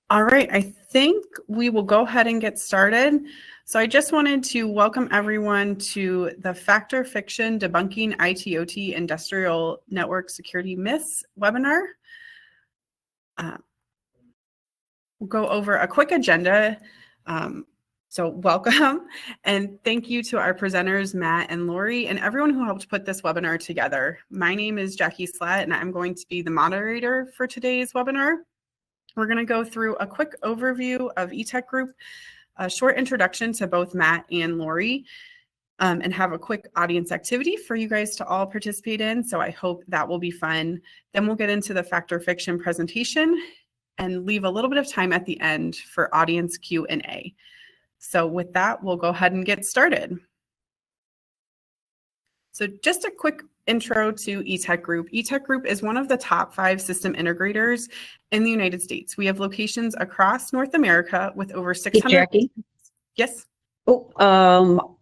All right, I think we will go ahead and get started. So I just wanted to welcome everyone to the Fact or Fiction Debunking IT/OT Industrial Network Security Myths webinar. We'll go over a quick agenda. So welcome and thank you to our presenters, Matt and Lori, and everyone who helped put this webinar together. My name is Jackie Slatt and I'm going to be the moderator for today's webinar. We're going to go through a quick overview of eTech Group, a short introduction to both Matt and Lori, and have a quick audience activity for you guys to all participate in. So I hope that will be fun. Then we'll get into the Fact or Fiction presentation and leave a little bit of time at the end for audience Q&A. So with that, we'll go ahead and get started. So just a quick intro to eTech Group. eTech Group is one of the top 5 system integrators in the United States. We have locations across North America with over 600. Hey, Jackie. Yes. Oh,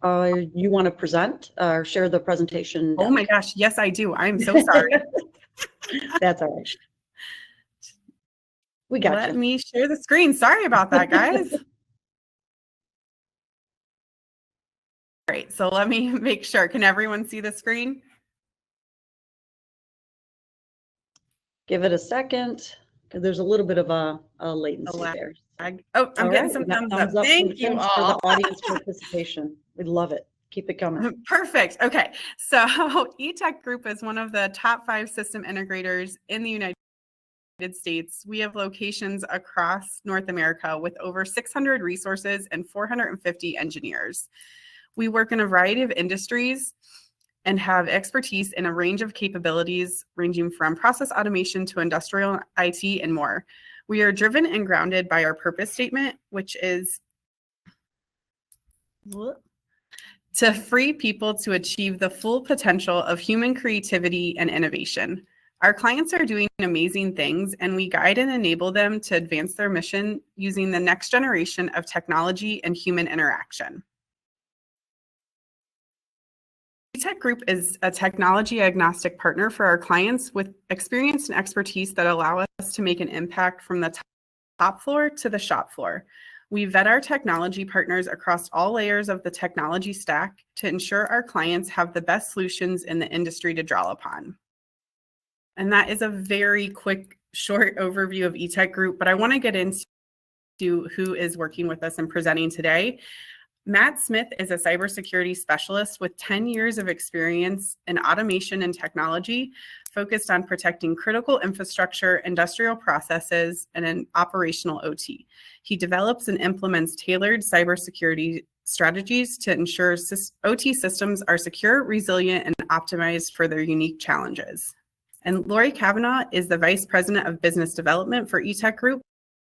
you want to present or share the presentation? Oh my gosh, yes, I do. I'm so sorry. That's all right. We got Let me share the screen. Sorry about that, guys. All right, so let me make sure. Can everyone see the screen? Give it a second, because there's a little bit of a latency there. Oh, I'm getting some thumbs up. Thank you all. For the audience participation. We love it. Keep it coming. Perfect. Okay, so eTech Group is one of the top 5 system integrators in the United States. We have locations across North America with over 600 resources and 450 engineers. We work in a variety of industries and have expertise in a range of capabilities ranging from process automation to industrial IT and more. We are driven and grounded by our purpose statement, which is to free people to achieve the full potential of human creativity and innovation. Our clients are doing amazing things, and we guide and enable them to advance their mission using the next generation of technology and human interaction. eTech Group is a technology agnostic partner for our clients with experience and expertise that allow us to make an impact from the top floor to the shop floor. We vet our technology partners across all layers of the technology stack to ensure our clients have the best solutions in the industry to draw upon. And that is a very quick, short overview of eTech Group, but I want to get into who is working with us and presenting today. Matt Smith is a cybersecurity specialist with 10 years of experience in automation and technology, focused on protecting critical infrastructure, industrial processes, and an operational OT. He develops and implements tailored cybersecurity strategies to ensure OT systems are secure, resilient, and optimized for their unique challenges. And Lori Kavanaugh is the Vice President of Business Development for eTech Group.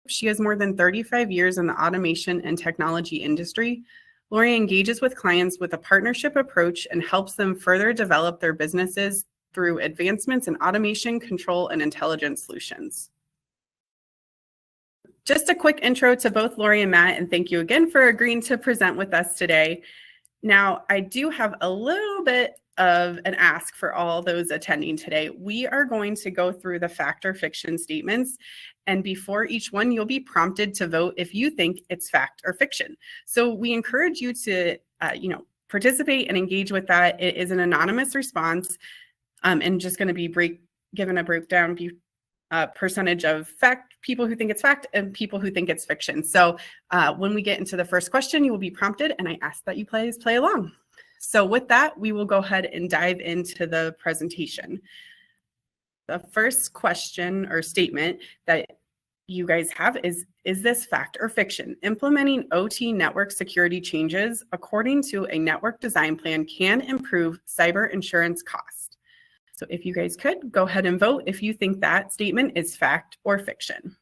She has more than 35 years in the automation and technology industry. Lori engages with clients with a partnership approach and helps them further develop their businesses through advancements in automation, control, and intelligence solutions. Just a quick intro to both Lori and Matt, and thank you again for agreeing to present with us today. Now, I do have a little bit of an ask for all those attending today. We are going to go through the fact or fiction statements, and before each one, you'll be prompted to vote if you think it's fact or fiction. So we encourage you to, participate and engage with that. It is an anonymous response, and just going to be given a breakdown percentage of people who think it's fact and people who think it's fiction. So when we get into the first question, you will be prompted, and I ask that you please play along. So with that, we will go ahead and dive into the presentation. The first question or statement that you guys have is this fact or fiction? Implementing OT network security changes according to a network design plan can improve cyber insurance costs. So if you guys could, go ahead and vote if you think that statement is fact or fiction.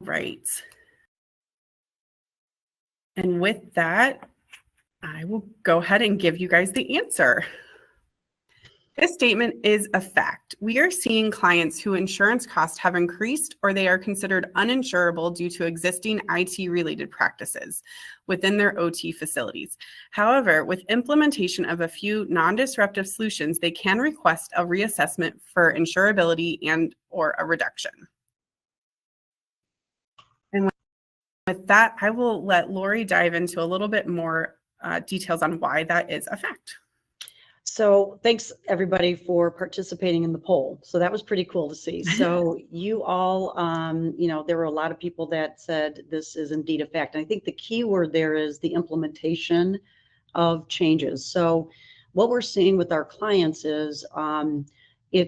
Right. And with that, I will go ahead and give you guys the answer. This statement is a fact. We are seeing clients whose insurance costs have increased or they are considered uninsurable due to existing IT-related practices within their OT facilities. However, with implementation of a few non-disruptive solutions, they can request a reassessment for insurability and or a reduction. And with that, I will let Lori dive into a little bit more details on why that is a fact. So thanks everybody for participating in the poll. So that was pretty cool to see. So you all, there were a lot of people that said this is indeed a fact. And I think the key word there is the implementation of changes. So what we're seeing with our clients is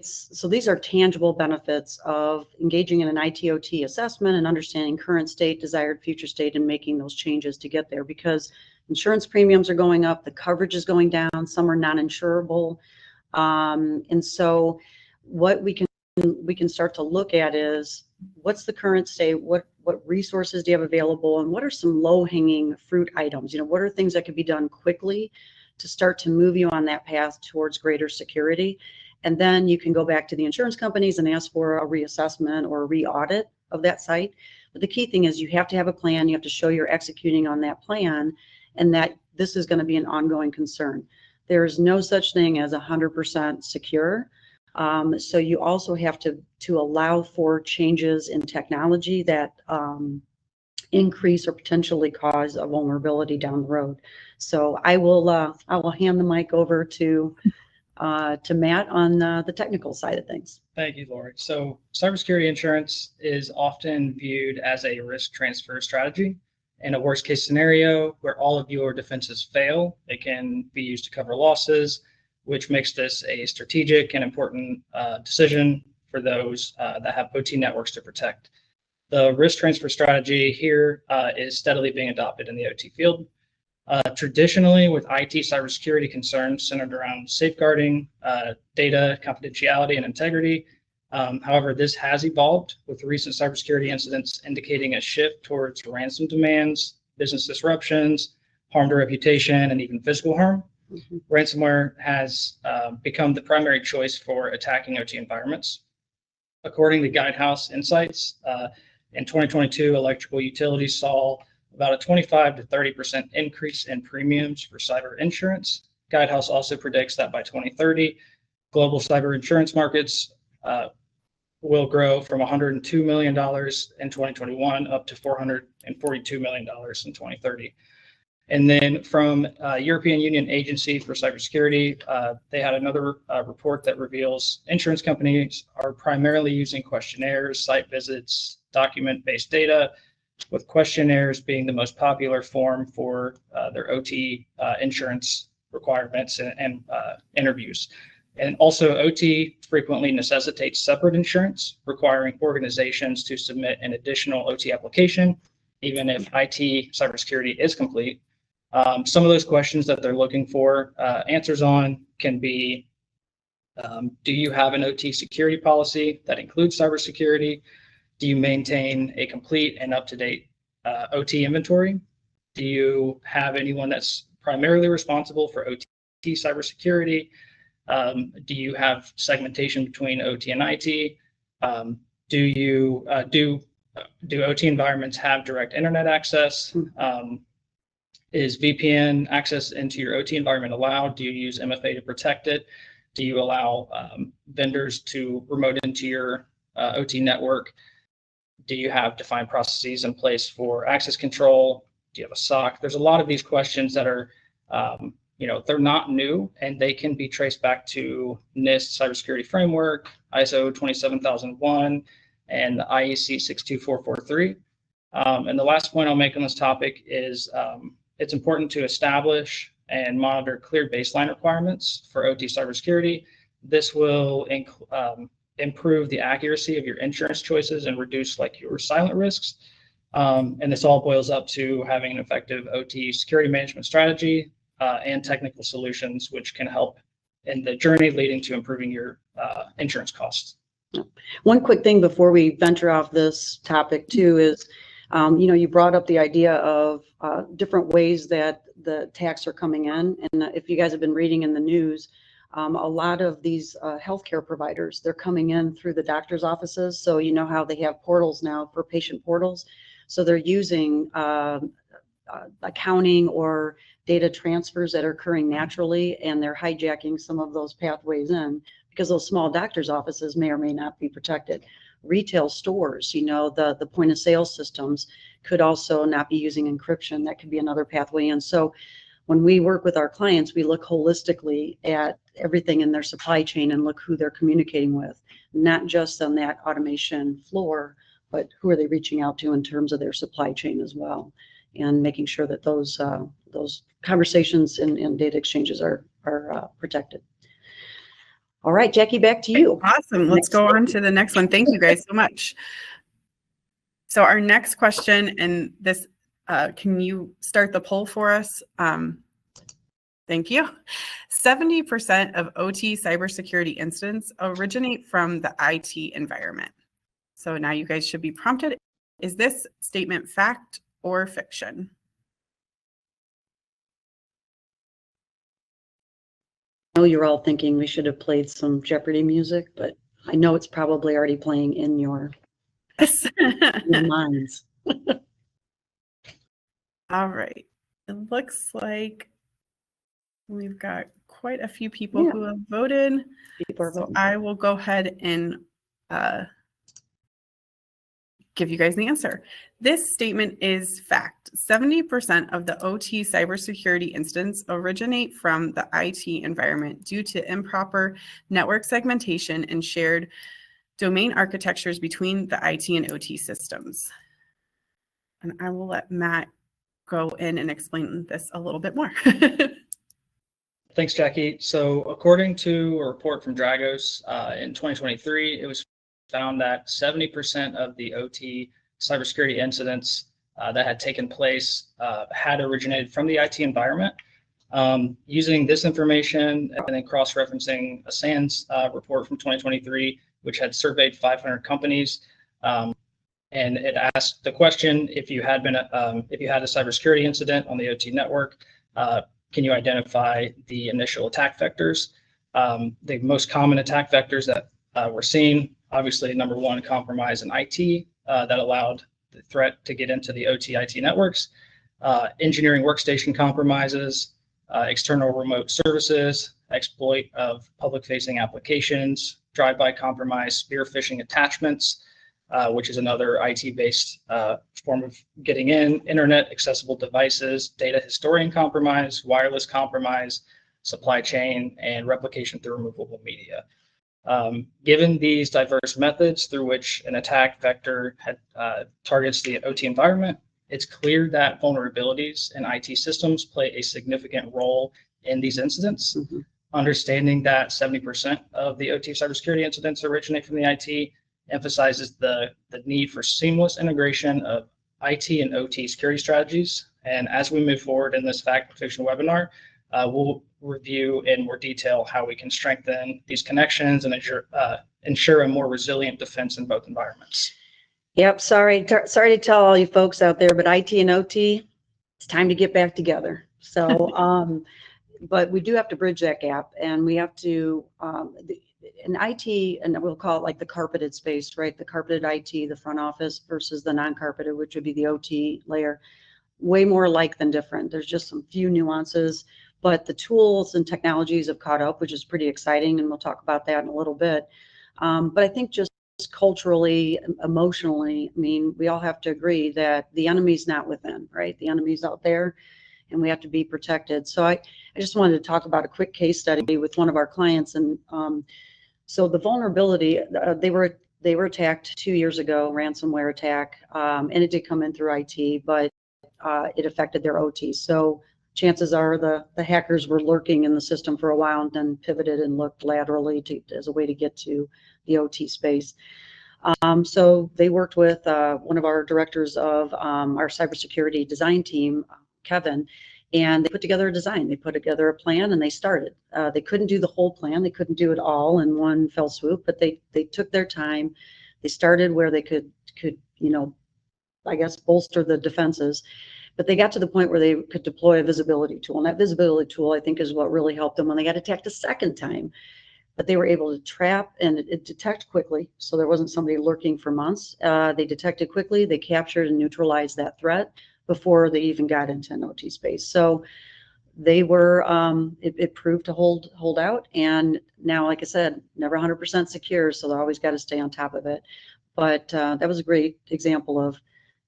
so these are tangible benefits of engaging in an ITOT assessment and understanding current state, desired future state, and making those changes to get there, because insurance premiums are going up, the coverage is going down, some are non-insurable. And so what we can start to look at is what's the current state, what resources do you have available, and what are some low-hanging fruit items? What are things that could be done quickly to start to move you on that path towards greater security? And then you can go back to the insurance companies and ask for a reassessment or a re-audit of that site. But the key thing is you have to have a plan, you have to show you're executing on that plan, and that this is going to be an ongoing concern. There is no such thing as 100% secure. So you also have to allow for changes in technology that increase or potentially cause a vulnerability down the road. So I will hand the mic over to Matt on the technical side of things. Thank you, Lori. So cybersecurity insurance is often viewed as a risk transfer strategy. In a worst case scenario where all of your defenses fail, it can be used to cover losses, which makes this a strategic and important decision for those that have OT networks to protect. The risk transfer strategy here is steadily being adopted in the OT field. Traditionally, with IT cybersecurity concerns centered around safeguarding data, confidentiality, and integrity. However, this has evolved with recent cybersecurity incidents indicating a shift towards ransom demands, business disruptions, harm to reputation, and even physical harm. Mm-hmm. Ransomware has become the primary choice for attacking OT environments. According to Guidehouse Insights, in 2022, electrical utilities saw about a 25 to 30% increase in premiums for cyber insurance. Guidehouse also predicts that by 2030, global cyber insurance markets will grow from $102 million in 2021 up to $442 million in 2030. And then from European Union Agency for Cybersecurity, they had another report that reveals insurance companies are primarily using questionnaires, site visits, document-based data, with questionnaires being the most popular form for their OT insurance requirements and interviews. And also OT frequently necessitates separate insurance, requiring organizations to submit an additional OT application, even if IT cybersecurity is complete. Some of those questions that they're looking for answers on can be, do you have an OT security policy that includes cybersecurity? Do you maintain a complete and up-to-date OT inventory? Do you have anyone that's primarily responsible for OT cybersecurity? Do you have segmentation between OT and IT? Do OT environments have direct internet access? Is VPN access into your OT environment allowed? Do you use MFA to protect it? Do you allow vendors to remote into your OT network? Do you have defined processes in place for access control? Do you have a SOC? There's a lot of these questions that are, they're not new, and they can be traced back to NIST cybersecurity framework, ISO 27001, and the IEC 62443. And the last point I'll make on this topic is it's important to establish and monitor clear baseline requirements for OT cybersecurity. This will improve the accuracy of your insurance choices and reduce your silent risks. And this all boils up to having an effective OT security management strategy and technical solutions, which can help in the journey leading to improving your insurance costs. One quick thing before we venture off this topic too is, you brought up the idea of different ways that the attacks are coming in. And if you guys have been reading in the news, A lot of these healthcare providers, they're coming in through the doctor's offices. So you know how they have portals now for patient portals. So they're using accounting or data transfers that are occurring naturally, and they're hijacking some of those pathways in because those small doctor's offices may or may not be protected. Retail stores, the point of sale systems could also not be using encryption. That could be another pathway in. So when we work with our clients, we look holistically at everything in their supply chain and look who they're communicating with, not just on that automation floor, but who are they reaching out to in terms of their supply chain as well, and making sure that those conversations and data exchanges are protected. All right, Jackie, back to you. Awesome. Let's go on to the next one. Thank you guys so much. So our next question, and this, can you start the poll for us? Thank you. 70% of OT cybersecurity incidents originate from the IT environment. So now you guys should be prompted. Is this statement fact or fiction? I know you're all thinking we should have played some Jeopardy music, but I know it's probably already playing in your minds. All right. It looks like we've got quite a few people who have voted. So I will go ahead and give you guys the answer. This statement is fact. 70% of the OT cybersecurity incidents originate from the IT environment due to improper network segmentation and shared domain architectures between the IT and OT systems. And I will let Matt go in and explain this a little bit more. Thanks, Jackie. So according to a report from Dragos in 2023, it was found that 70% of the OT cybersecurity incidents that had taken place had originated from the IT environment. Using this information and then cross-referencing a SANS report from 2023, which had surveyed 500 companies, and it asked the question: if you had a cybersecurity incident on the OT network, can you identify the initial attack vectors? The most common attack vectors that we're seeing, obviously, number one, compromise in IT that allowed the threat to get into the OT IT networks, engineering workstation compromises, external remote services, exploit of public-facing applications, drive-by compromise, spear phishing attachments, which is another IT-based form of getting in, internet accessible devices, data historian compromise, wireless compromise, supply chain, and replication through removable media. Given these diverse methods through which an attack vector targets the OT environment, it's clear that vulnerabilities in IT systems play a significant role in these incidents. Mm-hmm. Understanding that 70% of the OT cybersecurity incidents originate from the IT emphasizes the need for seamless integration of IT and OT security strategies. And as we move forward in this fact or fiction webinar, we'll review in more detail how we can strengthen these connections and ensure a more resilient defense in both environments. Yep, sorry to tell all you folks out there, but IT and OT, it's time to get back together. So, but we do have to bridge that gap, and we have to, in IT, and we'll call it like the carpeted space, right? The carpeted IT, the front office versus the non-carpeted, which would be the OT layer. Way more alike than different. There's just some few nuances, but the tools and technologies have caught up, which is pretty exciting, and we'll talk about that in a little bit. But I think just culturally, emotionally, I mean, we all have to agree that the enemy's not within, right? The enemy's out there, and we have to be protected. So I just wanted to talk about a quick case study with one of our clients. And so the vulnerability, they were attacked 2 years ago, ransomware attack, and it did come in through IT, but it affected their OT. So chances are the hackers were lurking in the system for a while and then pivoted and looked laterally as a way to get to the OT space. So they worked with one of our directors of our cybersecurity design team, Kevin, and they put together a design. They put together a plan, and they started. They couldn't do the whole plan. They couldn't do it all in one fell swoop, but they took their time. They started where they could I guess, bolster the defenses. But they got to the point where they could deploy a visibility tool. And that visibility tool, I think, is what really helped them when they got attacked a second time. But they were able to trap and it detect quickly. So there wasn't somebody lurking for months. They detected quickly, they captured and neutralized that threat before they even got into an OT space. So they were, it proved to hold out. And now, like I said, never 100% secure. So they always got to stay on top of it. But that was a great example of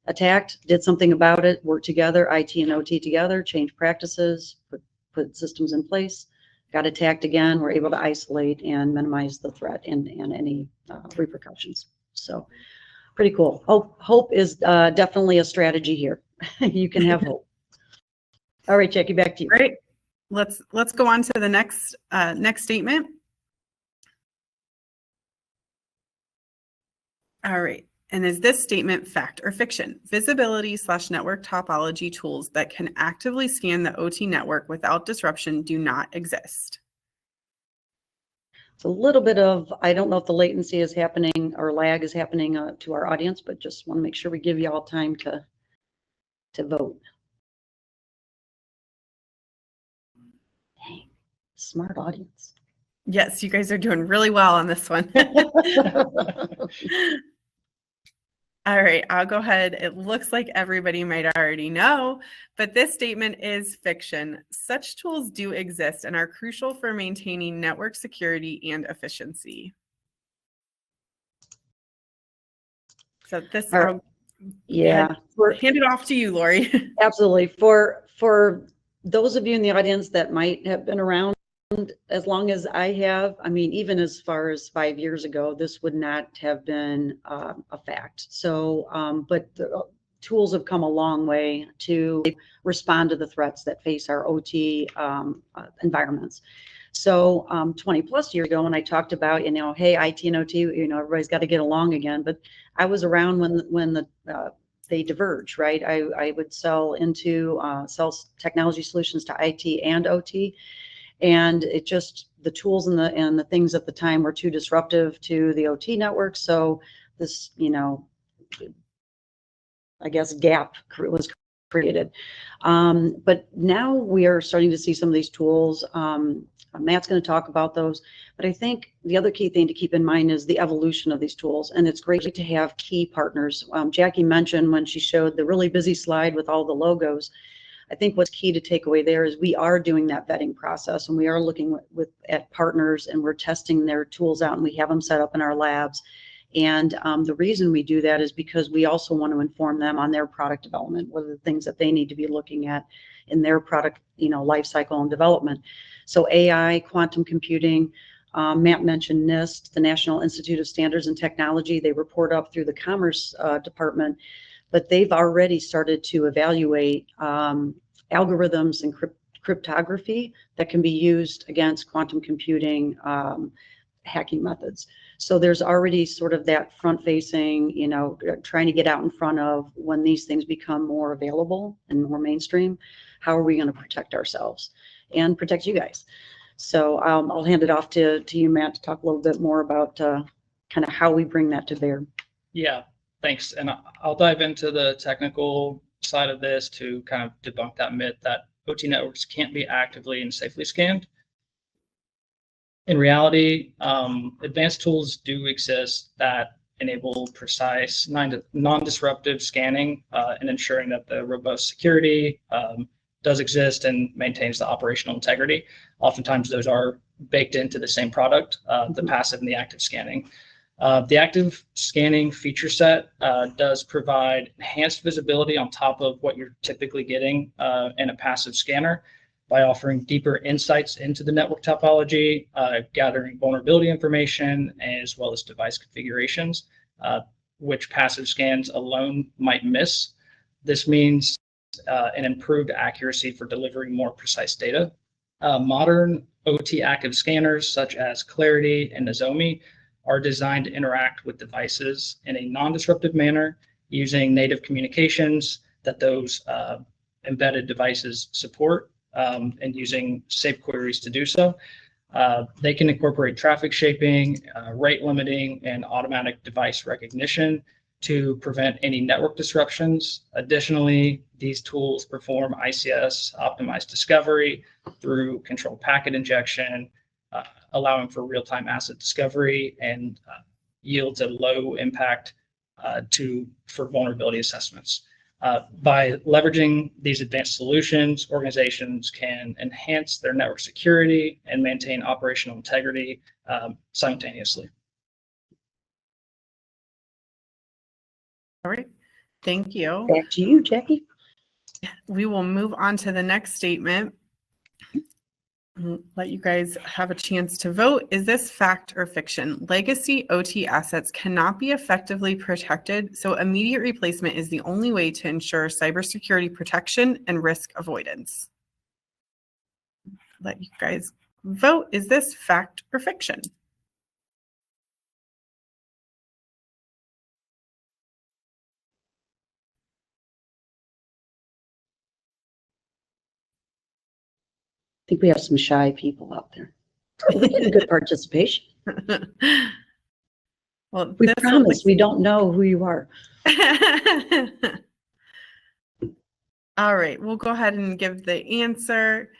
attacked, did something about it, worked together, IT and OT together, changed practices, put systems in place, got attacked again, we're able to isolate and minimize the threat and any repercussions. So pretty cool. Hope is definitely a strategy here. You can have hope. All right, Jackie, back to you. Great. Let's go on to the next statement. All right. And is this statement fact or fiction? Visibility/network topology tools that can actively scan the OT network without disruption do not exist. It's a little bit of, I don't know if the latency is happening or lag is happening to our audience, but just want to make sure we give you all time to vote. Dang, smart audience. Yes, you guys are doing really well on this one. All right, I'll go ahead. It looks like everybody might already know, but this statement is fiction. Such tools do exist and are crucial for maintaining network security and efficiency. So this, I'll hand it off to you, Lori. Absolutely. For those of you in the audience that might have been around as long as I have, I mean, even as far as 5 years ago, this would not have been a fact. So, but the tools have come a long way to respond to the threats that face our OT environments. So 20 plus years ago, when I talked about, hey, IT and OT, everybody's got to get along again. But I was around when they diverge, right? I would sell technology solutions to IT and OT. And it just, the tools and the things at the time were too disruptive to the OT network. So this, I guess, gap was created. But now we are starting to see some of these tools. Matt's going to talk about those. But I think the other key thing to keep in mind is the evolution of these tools. And it's great to have key partners. Jackie mentioned when she showed the really busy slide with all the logos. I think what's key to take away there is we are doing that vetting process, and we are looking at partners, and we're testing their tools out, and we have them set up in our labs. And the reason we do that is because we also want to inform them on their product development. What are the things that they need to be looking at in their product, life cycle and development? So AI, quantum computing. Matt mentioned NIST, the National Institute of Standards and Technology. They report up through the Commerce Department. But they've already started to evaluate algorithms and cryptography that can be used against quantum computing hacking methods. So there's already sort of that front-facing, trying to get out in front of when these things become more available and more mainstream. How are we going to protect ourselves and protect you guys? So I'll hand it off to you, Matt, to talk a little bit more about kind of how we bring that to bear. Yeah. Thanks. And I'll dive into the technical side of this to kind of debunk that myth that OT networks can't be actively and safely scanned. In reality, advanced tools do exist that enable precise, non-disruptive scanning and ensuring that the robust security does exist and maintains the operational integrity. Oftentimes, those are baked into the same product, the passive and the active scanning. The active scanning feature set does provide enhanced visibility on top of what you're typically getting in a passive scanner by offering deeper insights into the network topology, gathering vulnerability information, as well as device configurations, which passive scans alone might miss. This means an improved accuracy for delivering more precise data. Modern OT active scanners, such as Clarity and Nozomi, are designed to interact with devices in a non-disruptive manner using native communications that those embedded devices support and using safe queries to do so. They can incorporate traffic shaping, rate limiting, and automatic device recognition to prevent any network disruptions. Additionally, these tools perform ICS optimized discovery through controlled packet injection, allowing for real-time asset discovery and yields a low impact for vulnerability assessments. By leveraging these advanced solutions, organizations can enhance their network security and maintain operational integrity simultaneously. All right, thank you. Back to you, Jackie. We will move on to the next statement. Let you guys have a chance to vote. Is this fact or fiction? Legacy OT assets cannot be effectively protected, so immediate replacement is the only way to ensure cybersecurity protection and risk avoidance. Let you guys vote. Is this fact or fiction? I think we have some shy people out there. We get a good participation. Well, We promise we don't know who you are. All right, we'll go ahead and give the answer.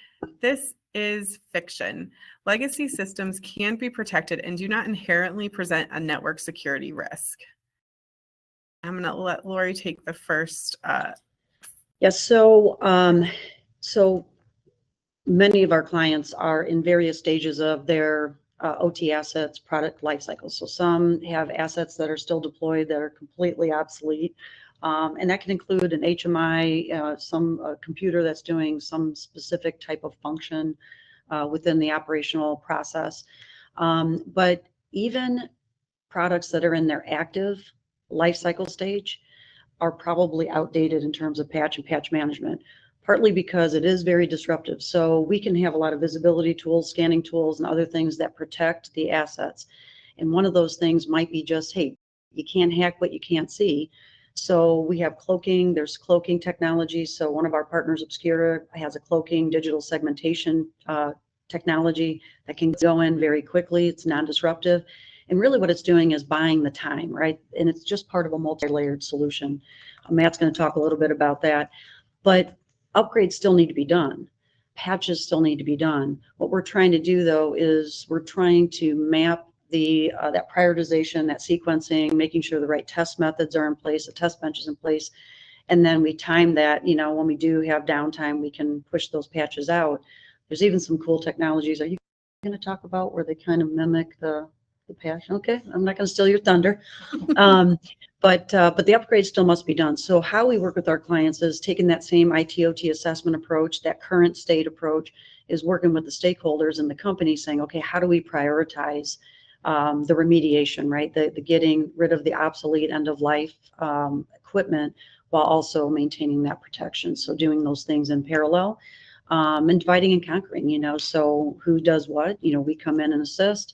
This is fiction. Legacy systems can be protected and do not inherently present a network security risk. I'm going to let Lori take the first. Yes, so many of our clients are in various stages of their OT assets product life cycle. So some have assets that are still deployed that are completely obsolete. And that can include an HMI, some computer that's doing some specific type of function within the operational process. But even products that are in their active life cycle stage are probably outdated in terms of patch and patch management, partly because it is very disruptive. So we can have a lot of visibility tools, scanning tools, and other things that protect the assets. And one of those things might be just, hey, you can't hack what you can't see. So we have cloaking, there's cloaking technology. So one of our partners, Obscura, has a cloaking digital segmentation technology that can go in very quickly. It's non-disruptive. And really what it's doing is buying the time, right? And it's just part of a multi-layered solution. Matt's going to talk a little bit about that. But upgrades still need to be done. Patches still need to be done. What we're trying to do, though, is we're trying to map that prioritization, that sequencing, making sure the right test methods are in place, the test bench is in place, and then we time that. When we do have downtime, we can push those patches out. There's even some cool technologies. Are you going to talk about where they kind of mimic the patch? Okay, I'm not going to steal your thunder. But the upgrade still must be done. So how we work with our clients is taking that same IT/OT assessment approach, that current state approach, is working with the stakeholders in the company saying, okay, how do we prioritize the remediation, right? The getting rid of the obsolete end of life equipment while also maintaining that protection. So doing those things in parallel and dividing and conquering, so who does what? We come in and assist.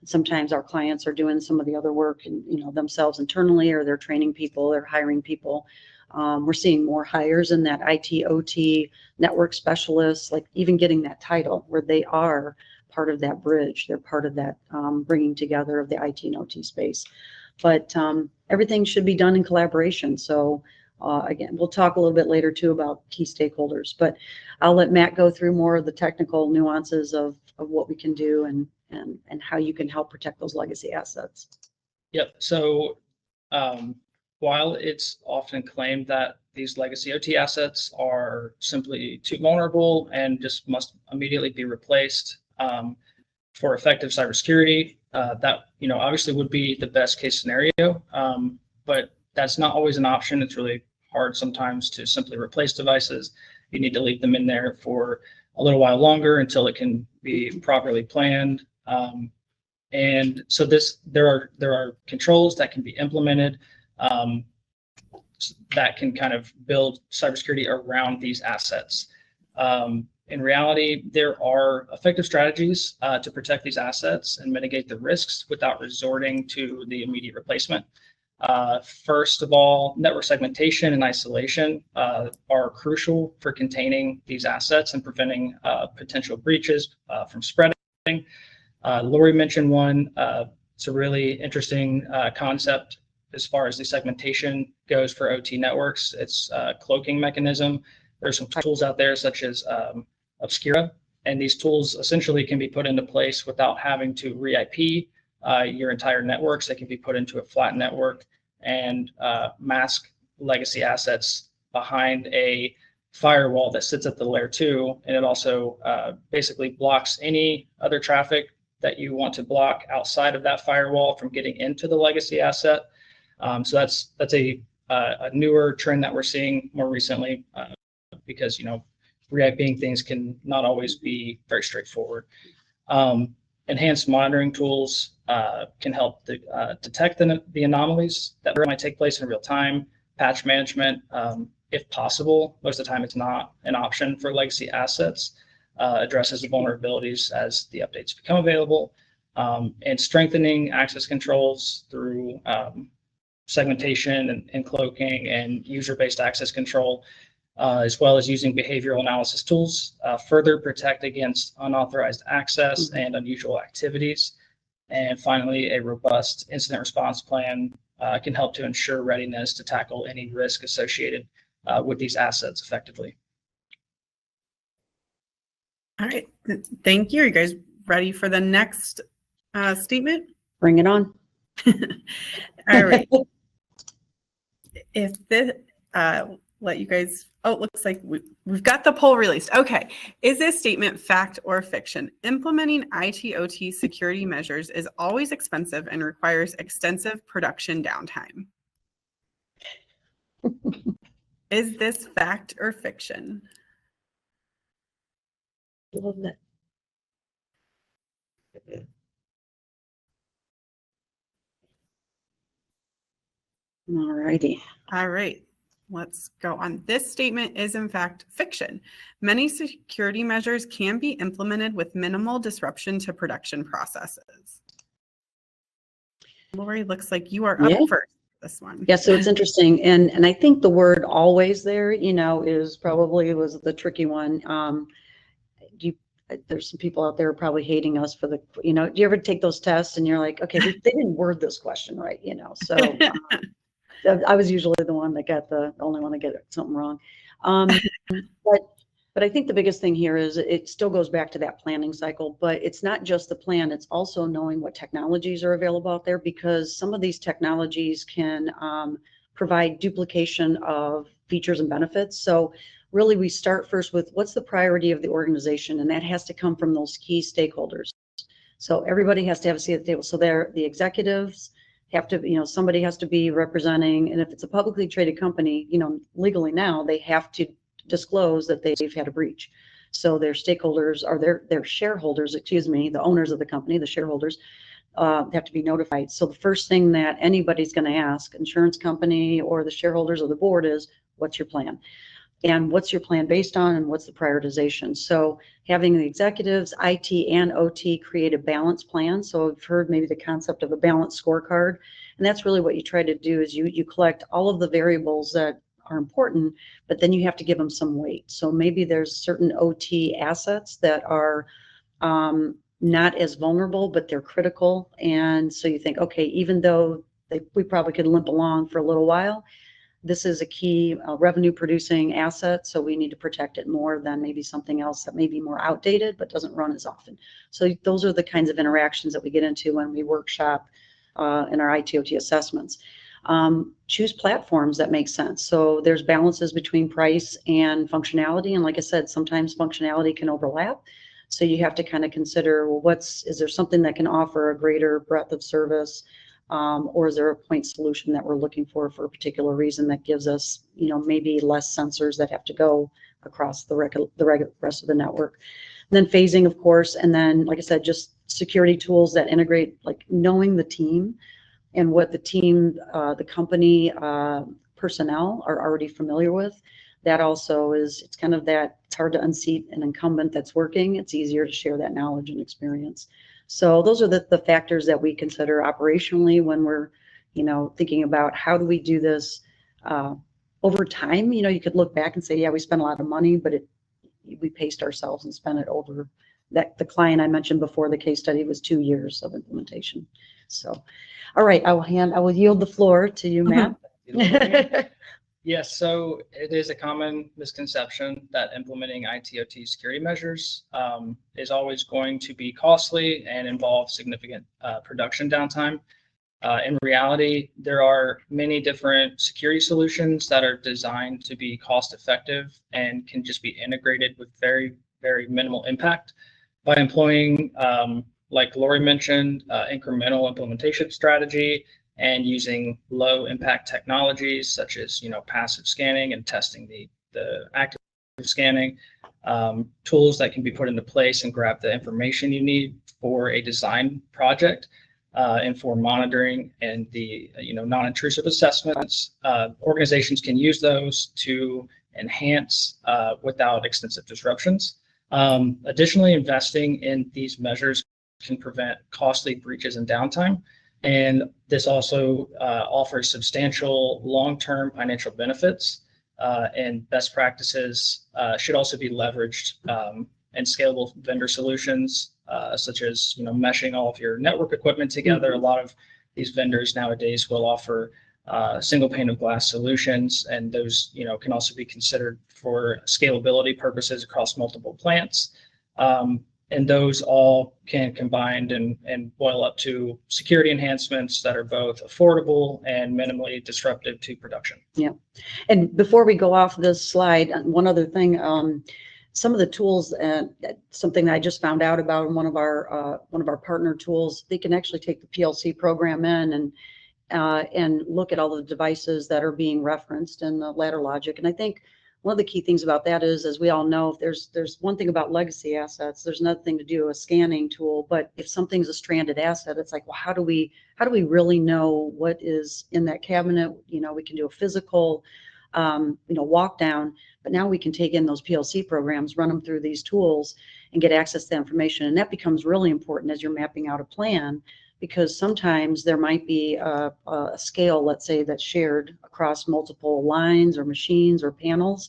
Sometimes our clients are doing some of the other work and themselves internally, or they're training people, they're hiring people. We're seeing more hires in that IT/OT network specialists, like even getting that title where they are part of that bridge. They're part of that bringing together of the IT and OT space. But everything should be done in collaboration. So again, we'll talk a little bit later too about key stakeholders, but I'll let Matt go through more of the technical nuances of what we can do and how you can help protect those legacy assets. Yep. So while it's often claimed that these legacy OT assets are simply too vulnerable and just must immediately be replaced for effective cybersecurity, that obviously would be the best case scenario, but that's not always an option. It's really hard sometimes to simply replace devices. You need to leave them in there for a little while longer until it can be properly planned. And so there are controls that can be implemented that can kind of build cybersecurity around these assets. In reality, there are effective strategies to protect these assets and mitigate the risks without resorting to the immediate replacement. First of all, network segmentation and isolation are crucial for containing these assets and preventing potential breaches from spreading. Lori mentioned one. It's a really interesting concept as far as the segmentation goes for OT networks. It's a cloaking mechanism. There's some tools out there such as Obscura, and these tools essentially can be put into place without having to re-IP your entire networks. They can be put into a flat network and mask legacy assets behind a firewall that sits at the layer 2, and it also basically blocks any other traffic that you want to block outside of that firewall from getting into the legacy asset. So that's a newer trend that we're seeing more recently because re-IPing things can not always be very straightforward. Enhanced monitoring tools can help detect the anomalies that might take place in real time. Patch management, if possible, most of the time it's not an option for legacy assets, addresses the vulnerabilities as the updates become available, and strengthening access controls through segmentation and cloaking and user-based access control, as well as using behavioral analysis tools, further protect against unauthorized access and unusual activities. And finally, a robust incident response plan can help to ensure readiness to tackle any risk associated with these assets effectively. All right, thank you. Are you guys ready for the next statement? Bring it on. All right. If this, let you guys, oh, it looks like we've got the poll released. Okay. Is this statement fact or fiction? Implementing IT/OT security measures is always expensive and requires extensive production downtime. Is this fact or fiction? Love that. All righty. All right, let's go on. This statement is in fact fiction. Many security measures can be implemented with minimal disruption to production processes. Lori, looks like you are up first for this one. Yeah, so it's interesting. And I think the word always there, is probably was the tricky one. There's some people out there probably hating us for the, do you ever take those tests and you're like, okay, they didn't word this question right, so I was usually the one that got the only one to get something wrong. But I think the biggest thing here is it still goes back to that planning cycle, but it's not just the plan, it's also knowing what technologies are available out there, because some of these technologies can provide duplication of features and benefits. So really we start first with what's the priority of the organization, and that has to come from those key stakeholders. So everybody has to have a seat at the table. So the executives have to, somebody has to be representing, and if it's a publicly traded company, legally now they have to disclose that they've had a breach. So their stakeholders are their shareholders, the owners of the company, the shareholders, have to be notified. So the first thing that anybody's going to ask, insurance company or the shareholders of the board, is what's your plan? And what's your plan based on, and what's the prioritization? So having the executives, IT and OT create a balance plan. So I've heard maybe the concept of a balanced scorecard. And that's really what you try to do is you collect all of the variables that are important, but then you have to give them some weight. So maybe there's certain OT assets that are not as vulnerable, but they're critical. And so you think, okay, even though we probably could limp along for a little while, this is a key revenue producing asset, so we need to protect it more than maybe something else that may be more outdated but doesn't run as often. So those are the kinds of interactions that we get into when we workshop in our IT/OT assessments. Choose platforms that make sense. So there's balances between price and functionality, and like I said, sometimes functionality can overlap. So you have to kind of consider, well, is there something that can offer a greater breadth of service? Or is there a point solution that we're looking for a particular reason that gives us, maybe less sensors that have to go across the rest of the network? And then phasing, of course, and then, like I said, just security tools that integrate, like knowing the team and what the team, the company personnel are already familiar with. That also it's kind of that, it's hard to unseat an incumbent that's working. It's easier to share that knowledge and experience. So those are the factors that we consider operationally when we're, thinking about how do we do this over time. You could look back and say, yeah, we spent a lot of money, but we paced ourselves and spent it over that. The client I mentioned before, the case study, was 2 years of implementation. So, all right, I will yield the floor to you, Matt. Yes, so it is a common misconception that implementing IT/OT security measures is always going to be costly and involve significant production downtime. In reality, there are many different security solutions that are designed to be cost effective and can just be integrated with very, very minimal impact by employing, like Lori mentioned, incremental implementation strategy and using low impact technologies such as, passive scanning and testing the active scanning, tools that can be put into place and grab the information you need for a design project. And for monitoring and the non-intrusive assessments, organizations can use those to enhance without extensive disruptions. Additionally, investing in these measures can prevent costly breaches and downtime. And this also offers substantial long-term financial benefits, and best practices should also be leveraged and scalable vendor solutions, such as meshing all of your network equipment together. A lot of these vendors nowadays will offer single pane of glass solutions, and those can also be considered for scalability purposes across multiple plants. And those all can combine and boil up to security enhancements that are both affordable and minimally disruptive to production. Yeah. And before we go off this slide, one other thing, some of the tools, something that I just found out about in one of our partner tools, they can actually take the PLC program in and look at all the devices that are being referenced in the ladder logic. And I think one of the key things about that is, as we all know, if there's one thing about legacy assets, there's another thing to do a scanning tool. But if something's a stranded asset, it's like, well, how do we really know what is in that cabinet? We can do a physical, walk down, but now we can take in those PLC programs, run them through these tools, and get access to that information. And that becomes really important as you're mapping out a plan, because sometimes there might be a scale, let's say, that's shared across multiple lines or machines or panels.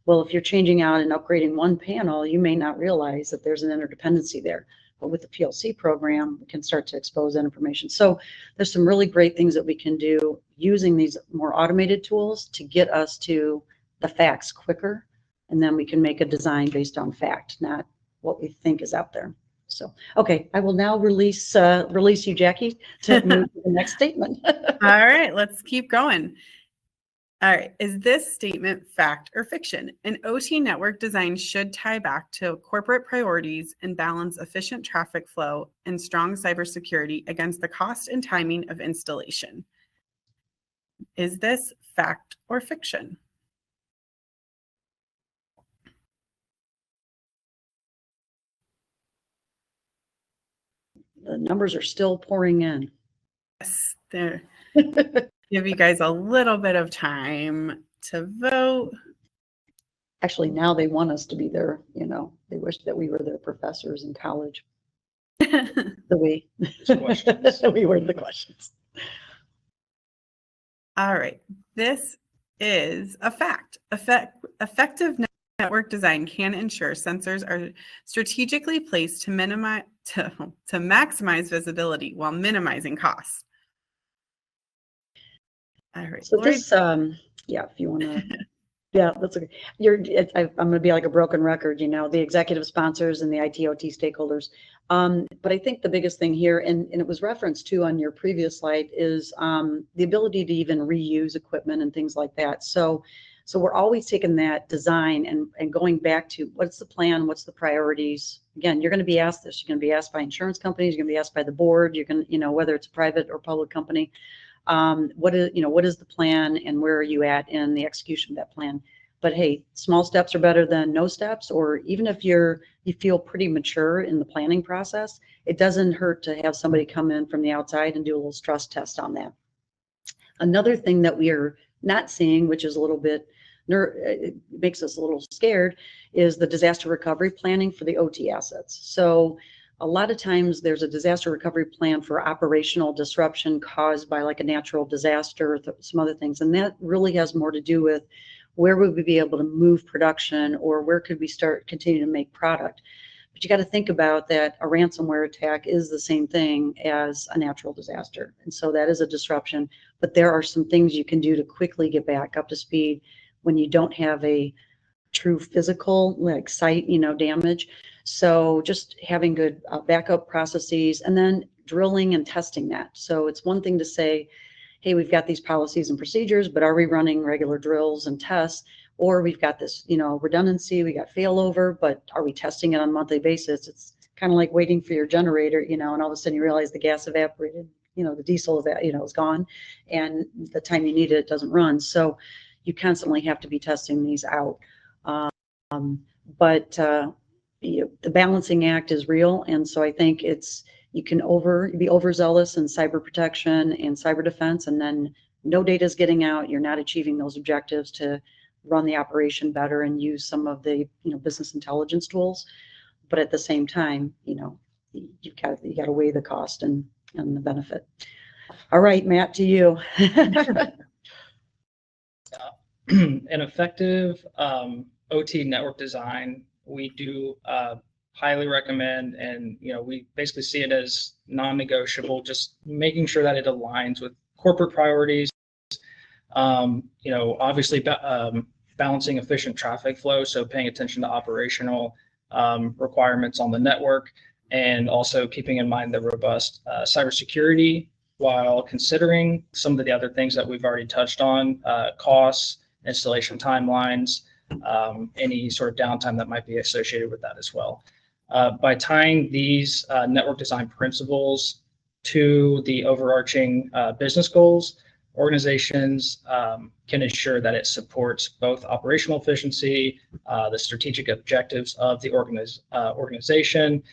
Well, if you're changing out and upgrading one panel, you may not realize that there's an interdependency there. But with the PLC program, we can start to expose that information. So there's some really great things that we can do using these more automated tools to get us to the facts quicker. And then we can make a design based on fact, not what we think is out there. So, okay, I will now release you, Jackie, to move to the next statement. All right, let's keep going. All right, is this statement fact or fiction? An OT network design should tie back to corporate priorities and balance efficient traffic flow and strong cybersecurity against the cost and timing of installation. Is this fact or fiction? The numbers are still pouring in. Yes, give you guys a little bit of time to vote. Actually, now they want us to be their, they wish that we were their professors in college. We were the questions. All right, this is a fact. Effective network design can ensure sensors are strategically placed to maximize visibility while minimizing costs. All right. So Lori? this, if you want to, yeah, that's okay. I'm going to be like a broken record, the executive sponsors and the IT/OT stakeholders. But I think the biggest thing here, and it was referenced too on your previous slide, is the ability to even reuse equipment and things like that. So we're always taking that design and going back to what's the plan, what's the priorities. Again, you're going to be asked this. You're going to be asked by insurance companies. You're going to be asked by the board. You're going to, whether it's a private or public company. What is the plan and where are you at in the execution of that plan? But hey, small steps are better than no steps. Or even if you feel pretty mature in the planning process, it doesn't hurt to have somebody come in from the outside and do a little stress test on that. Another thing that we are not seeing, which is a little bit, it makes us a little scared, is the disaster recovery planning for the OT assets. So a lot of times there's a disaster recovery plan for operational disruption caused by like a natural disaster or some other things. And that really has more to do with where would we be able to move production, or where could we continue to make product. But you got to think about that a ransomware attack is the same thing as a natural disaster. And so that is a disruption. But there are some things you can do to quickly get back up to speed when you don't have a true physical like site, damage. So just having good backup processes and then drilling and testing that. So it's one thing to say, hey, we've got these policies and procedures, but are we running regular drills and tests? Or we've got this, redundancy, we got failover, but are we testing it on a monthly basis? It's kind of like waiting for your generator, and all of a sudden you realize the gas evaporated, the diesel, is gone. And the time you need it, it doesn't run. So you constantly have to be testing these out. But the balancing act is real. And so I think you can be overzealous in cyber protection and cyber defense, and then no data is getting out. You're not achieving those objectives to run the operation better and use some of the, business intelligence tools. But at the same time, you got to weigh the cost and the benefit. All right, Matt, to you. An effective OT network design, we do highly recommend, and we basically see it as non-negotiable, just making sure that it aligns with corporate priorities. Obviously balancing efficient traffic flow, so paying attention to operational requirements on the network, and also keeping in mind the robust cybersecurity while considering some of the other things that we've already touched on, costs, installation timelines, any sort of downtime that might be associated with that as well. By tying these network design principles to the overarching business goals, organizations can ensure that it supports both operational efficiency, the strategic objectives of the organization,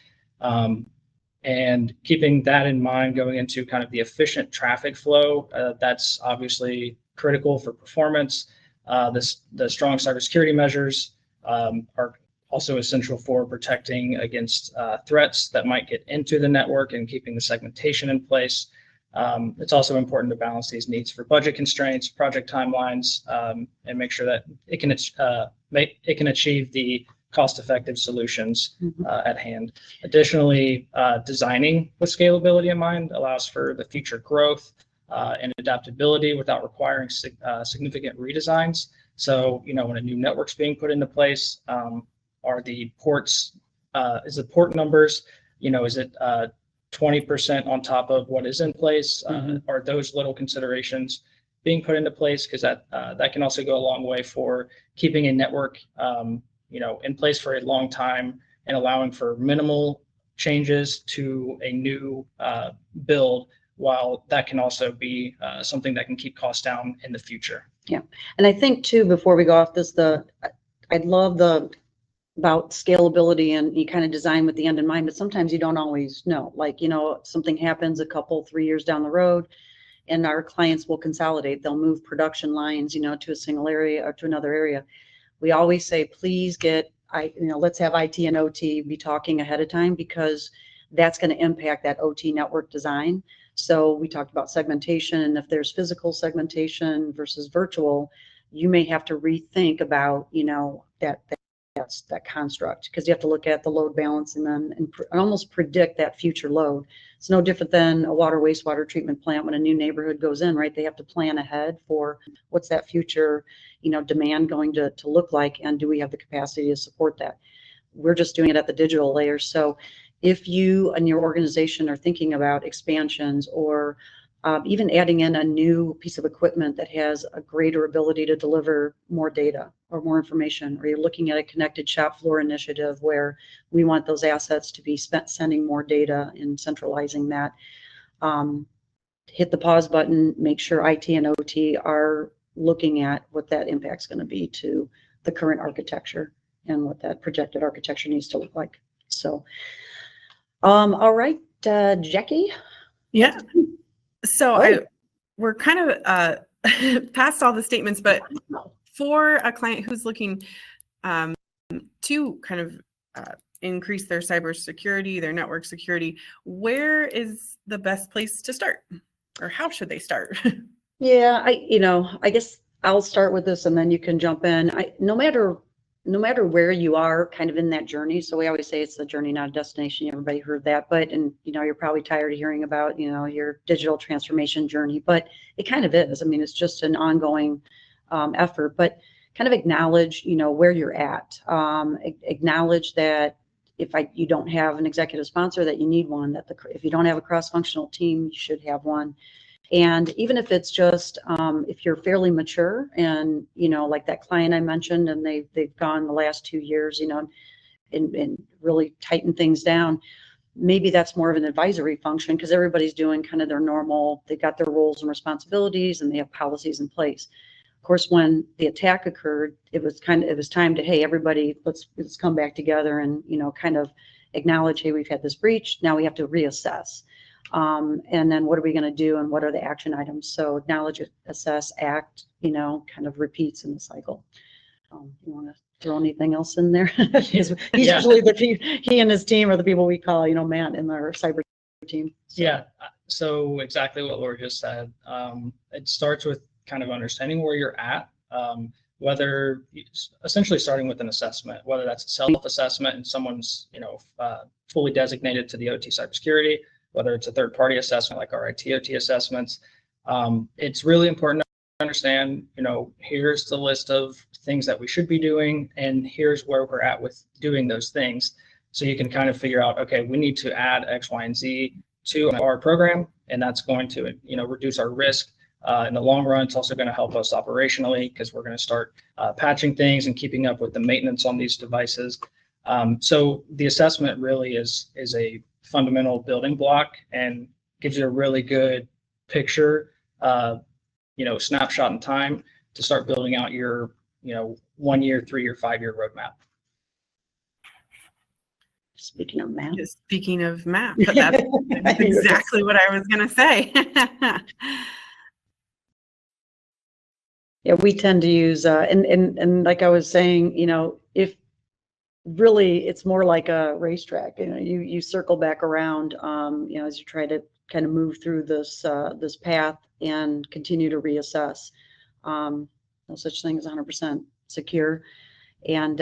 and keeping that in mind going into kind of the efficient traffic flow. That's obviously critical for performance. The strong cybersecurity measures are also essential for protecting against threats that might get into the network and keeping the segmentation in place. It's also important to balance these needs for budget constraints, project timelines, and make sure that it can achieve the cost-effective solutions at hand. Additionally, designing with scalability in mind allows for the future growth and adaptability without requiring significant redesigns. So, when a new network's being put into place, are the ports, is the port numbers, is it 20% on top of what is in place? Are those little considerations being put into place? Because that can also go a long way for keeping a network, in place for a long time and allowing for minimal changes to a new build, while that can also be something that can keep costs down in the future. Yeah. And I think too, before we go off this, I'd love about scalability, and you kind of design with the end in mind, but sometimes you don't always know, like, something happens 3 years down the road and our clients will consolidate. They'll move production lines, to a single area or to another area. We always say, please let's have IT and OT be talking ahead of time, because that's going to impact that OT network design. So we talked about segmentation, and if there's physical segmentation versus virtual, you may have to rethink about, that construct, because you have to look at the load balance and almost predict that future load. It's no different than a water wastewater treatment plant. When a new neighborhood goes in, right, they have to plan ahead for what's that future, demand going to look like, and do we have the capacity to support that? We're just doing it at the digital layer. So if you and your organization are thinking about expansions, or even adding in a new piece of equipment that has a greater ability to deliver more data or more information, or you're looking at a connected shop floor initiative where we want those assets to be sending more data and centralizing that, hit the pause button, make sure IT and OT are looking at what that impact's going to be to the current architecture and what that projected architecture needs to look like. So, all right, Jackie. Yeah. So we're kind of past all the statements, but for a client who's looking to kind of increase their cybersecurity, their network security, where is the best place to start, or how should they start? Yeah, I guess I'll start with this and then you can jump in. No matter no matter where you are kind of in that journey. So we always say it's a journey, not a destination. Everybody heard that, but, and you're probably tired of hearing about, your digital transformation journey, but it kind of is. I mean, it's just an ongoing effort, but kind of acknowledge, where you're at. Acknowledge that if you don't have an executive sponsor, that you need one, that if you don't have a cross-functional team, you should have one. And even if it's just, if you're fairly mature and, like that client I mentioned, and they've gone the last 2 years, and really tightened things down, maybe that's more of an advisory function because everybody's doing kind of their normal, they've got their roles and responsibilities and they have policies in place. Of course, when the attack occurred, it was time to, hey, everybody, let's come back together and, kind of acknowledge, hey, we've had this breach. Now we have to reassess. And then what are we going to do and what are the action items? So acknowledge, assess, act, kind of repeats in the cycle. You want to throw anything else in there? He's usually he and his team are the people we call, Matt in our cyber team. So. Yeah. So exactly what Laura just said. It starts with kind of understanding where you're at, whether essentially starting with an assessment, whether that's a self-assessment and someone's, fully designated to the OT cybersecurity, whether it's a third-party assessment like our IT/OT assessments. It's really important to understand, here's the list of things that we should be doing, and here's where we're at with doing those things. So you can kind of figure out, okay, we need to add X, Y, and Z to our program, and that's going to, reduce our risk. In the long run, it's also going to help us operationally because we're going to start patching things and keeping up with the maintenance on these devices. So the assessment really is a fundamental building block and gives you a really good picture, snapshot in time to start building out your, 1 year, 3 year, 5 year roadmap. Speaking of map. Speaking of map, that's exactly what I was going to say. Yeah, we tend to use, and like I was saying, if really it's more like a racetrack, you circle back around, as you try to kind of move through this path and continue to reassess. No such thing as 100% secure. And,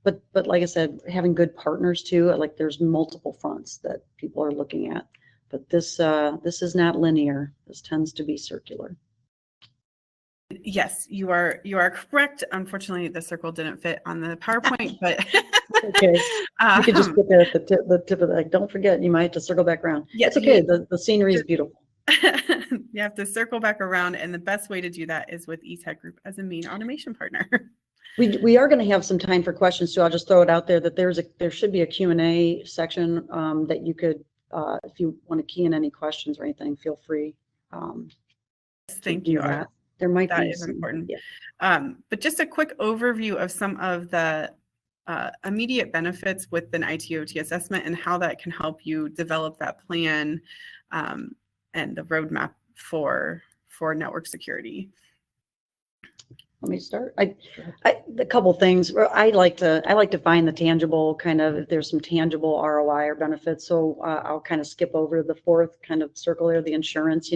but like I said, having good partners too, like there's multiple fronts that people are looking at, but this is not linear. This tends to be circular. Yes, you are correct. Unfortunately, the circle didn't fit on the PowerPoint, but okay. You could just put that at the tip of the, don't forget, you might have to circle back around. Yeah, it's okay. The scenery is beautiful. You have to circle back around, and the best way to do that is with eTech Group as a main automation partner. We are going to have some time for questions too. I'll just throw it out there that there should be a Q&A section that you could, if you want to key in any questions or anything, feel free. Thank you. There might that be is important. Yeah. But just a quick overview of some of the immediate benefits with an IT/OT assessment and how that can help you develop that plan and the roadmap for network security. Let me start. A couple things. I like to find the tangible kind of, if there's some tangible ROI or benefits. So I'll kind of skip over to the fourth kind of circle there, the insurance.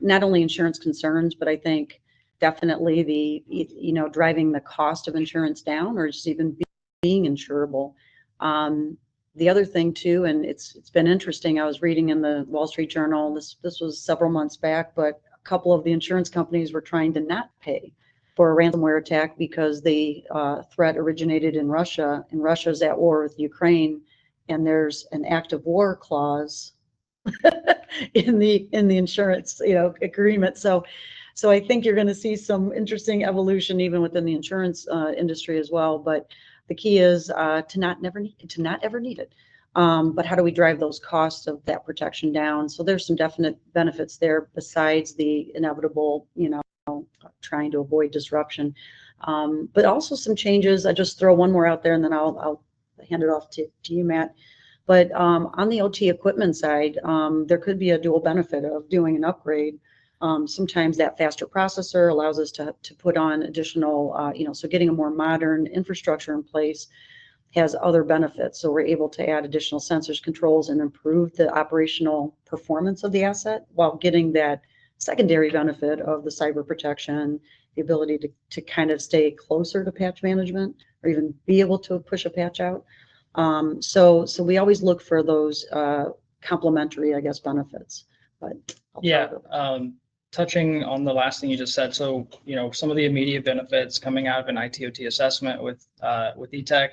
Not only insurance concerns, but I think definitely the driving the cost of insurance down, or just even being insurable. The other thing too, and it's been interesting. I was reading in the Wall Street Journal. This was several months back, but a couple of the insurance companies were trying to not pay for a ransomware attack because the threat originated in Russia, and Russia's at war with Ukraine, and there's an active war clause in the insurance agreement. So I think you're going to see some interesting evolution even within the insurance industry as well. But the key is to not ever need it. But how do we drive those costs of that protection down? So there's some definite benefits there besides the inevitable, trying to avoid disruption. But also some changes. I just throw one more out there and then I'll hand it off to you, Matt. But on the OT equipment side, there could be a dual benefit of doing an upgrade. Sometimes that faster processor allows us to put on additional, so getting a more modern infrastructure in place has other benefits. So we're able to add additional sensors, controls, and improve the operational performance of the asset while getting that secondary benefit of the cyber protection, the ability to kind of stay closer to patch management or even be able to push a patch out. So we always look for those complementary, I guess, benefits. But yeah, touching on the last thing you just said, so some of the immediate benefits coming out of an ITOT assessment with eTech.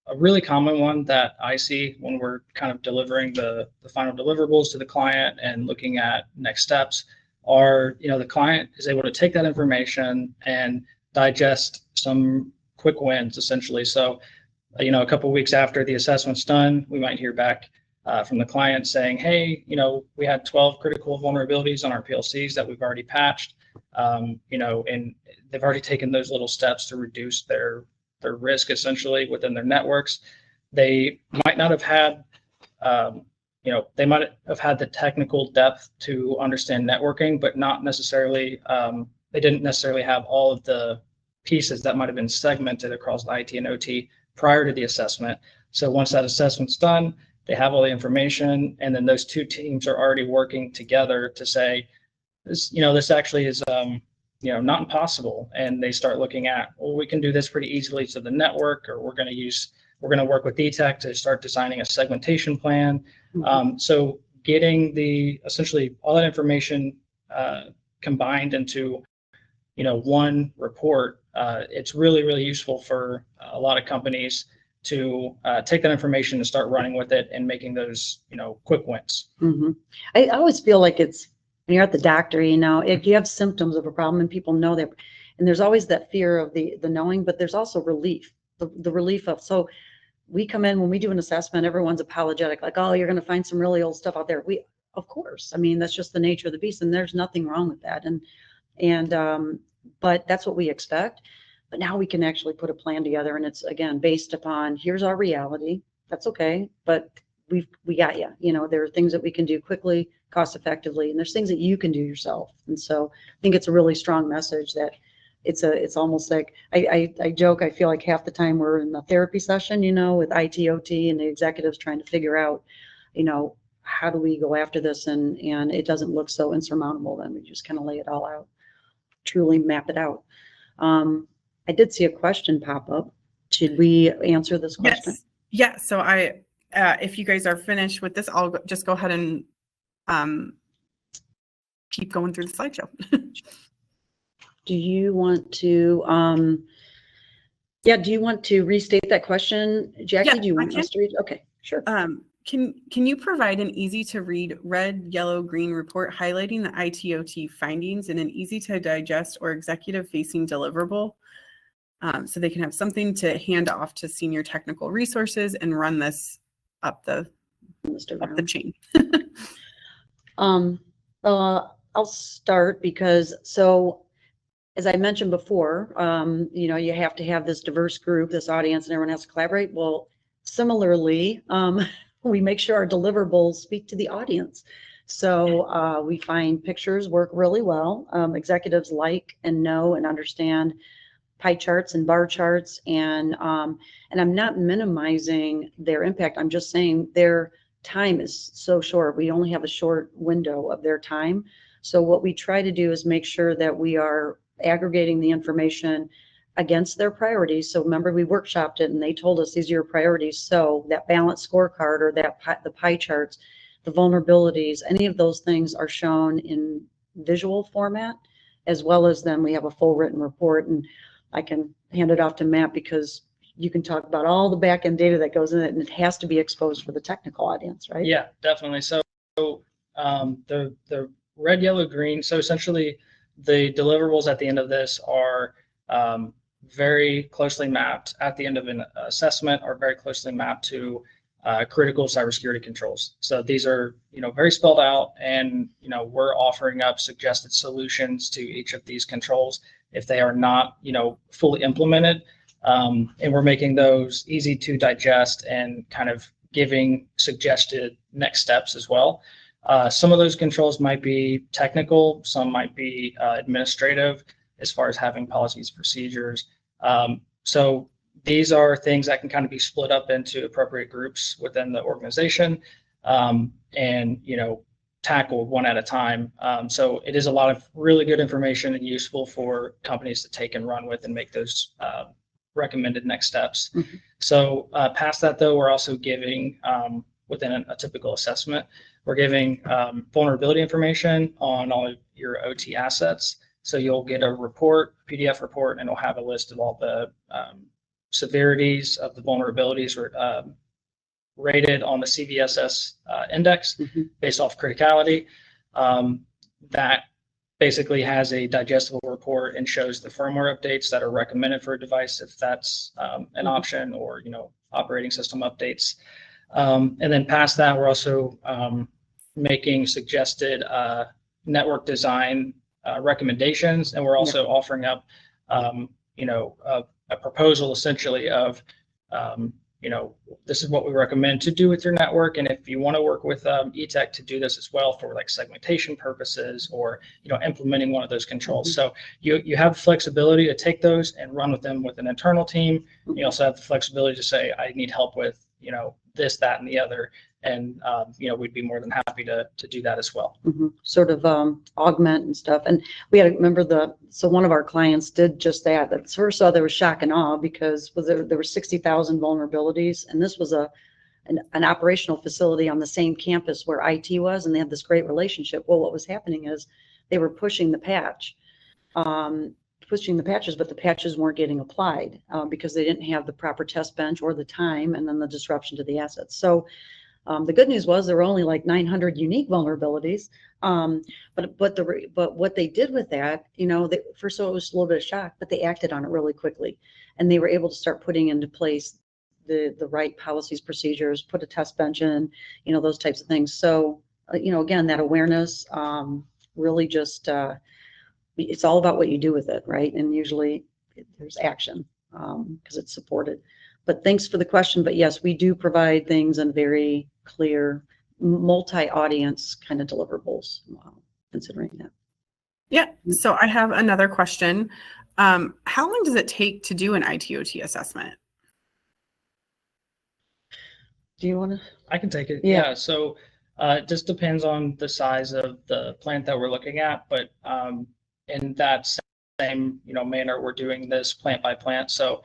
A really common one that I see when we're kind of delivering the final deliverables to the client and looking at next steps are, the client is able to take that information and digest some quick wins, essentially. So, a couple of weeks after the assessment's done, we might hear back from the client saying, hey, we had 12 critical vulnerabilities on our PLCs that we've already patched, and they've already taken those little steps to reduce their risk essentially within their networks. They might not have had, they might have had the technical depth to understand networking, but not necessarily, they didn't necessarily have all of the pieces that might have been segmented across the IT and OT prior to the assessment. So once that assessment's done, they have all the information, and then those two teams are already working together to say, this actually is, not impossible. And they start looking at, well, we can do this pretty easily to the network, or we're going to work with DTech to start designing a segmentation plan. So getting essentially all that information combined into, one report, it's really, really useful for a lot of companies to take that information and start running with it and making those, quick wins. I always feel like it's, when you're at the doctor, if you have symptoms of a problem and people know that, and there's always that fear of the knowing, but there's also relief, the relief of, so we come in, when we do an assessment, everyone's apologetic, like, oh, you're going to find some really old stuff out there. Of course, that's just the nature of the beast, and there's nothing wrong with that. But that's what we expect. But now we can actually put a plan together, and it's, again, based upon, here's our reality. That's okay, but we got you. There are things that we can do quickly, cost effectively, and there's things that you can do yourself. And so I think it's a really strong message that it's almost like, I joke, I feel like half the time we're in a therapy session, with ITOT and the executives trying to figure out, how do we go after this? And it doesn't look so insurmountable. Then we just kind of lay it all out, truly map it out. I did see a question pop up. Should we answer this question? Yes. Yeah. So if you guys are finished with this, I'll just go ahead and keep going through the slideshow. Do you want to, do you want to restate that question, Jackie? Yeah, do you want us to read? Okay, sure. Can you provide an easy to read red, yellow, green report highlighting the ITOT findings in an easy to digest or executive facing deliverable? So they can have something to hand off to senior technical resources and run this up the chain. I'll start because, as I mentioned before, you have to have this diverse group, this audience, and everyone has to collaborate. Well, similarly, we make sure our deliverables speak to the audience. So we find pictures work really well. Executives like and know and understand pie charts and bar charts, and I'm not minimizing their impact. I'm just saying their time is so short. We only have a short window of their time. So what we try to do is make sure that we are aggregating the information against their priorities. So remember, we workshopped it and they told us these are your priorities. So that balanced scorecard or the pie charts, the vulnerabilities, any of those things are shown in visual format, as well as then we have a full written report. And I can hand it off to Matt because you can talk about all the back end data that goes in it, and it has to be exposed for the technical audience, right? Yeah, definitely. So the red, yellow, green. So essentially the deliverables at the end of this are very closely mapped at the end of an assessment, are very closely mapped to critical cybersecurity controls. So these are, very spelled out, and, we're offering up suggested solutions to each of these controls if they are not, fully implemented. And we're making those easy to digest and kind of giving suggested next steps as well. Some of those controls might be technical, some might be administrative, as far as having policies, procedures. So these are things that can kind of be split up into appropriate groups within the organization. And, tackled one at a time. So it is a lot of really good information and useful for companies to take and run with and make those recommended next steps. Mm-hmm. So past that, though, we're also giving, within a typical assessment, we're giving vulnerability information on all of your OT assets. So you'll get a report, PDF report, and it'll have a list of all the severities of the vulnerabilities rated on the CVSS index Mm-hmm. based off criticality. That basically has a digestible report and shows the firmware updates that are recommended for a device if that's an option, or operating system updates. And then past that, we're also making suggested network design recommendations, and we're also offering up a proposal essentially of this is what we recommend to do with your network, and if you want to work with eTech to do this as well for like segmentation purposes, or implementing one of those controls. So you have flexibility to take those and run with them with an internal team. You also have the flexibility to say, I need help with this, that, and the other, and we'd be more than happy to do that as well. Mm-hmm. Sort of augment and stuff. And we had to remember so one of our clients did just that. At first, there was shock and awe because there were 60,000 vulnerabilities, and this was an operational facility on the same campus where IT was, and they had this great relationship. Well, what was happening is they were pushing the patches, but the patches weren't getting applied because they didn't have the proper test bench or the time, and then the disruption to the assets. So the good news was there were only like 900 unique vulnerabilities. But what they did with that, first of all, it was a little bit of shock, but they acted on it really quickly, and they were able to start putting into place the right policies, procedures, put a test bench in, those types of things. So, again, that awareness really just, it's all about what you do with it, right? And usually there's action because it's supported. But thanks for the question. But yes, we do provide things in very clear, multi-audience kind of deliverables, considering that. Yeah. So I have another question. How long does it take to do an ITOT assessment? Do you want to? I can take it. Yeah. So it just depends on the size of the plant that we're looking at, but in that same manner, we're doing this plant by plant. So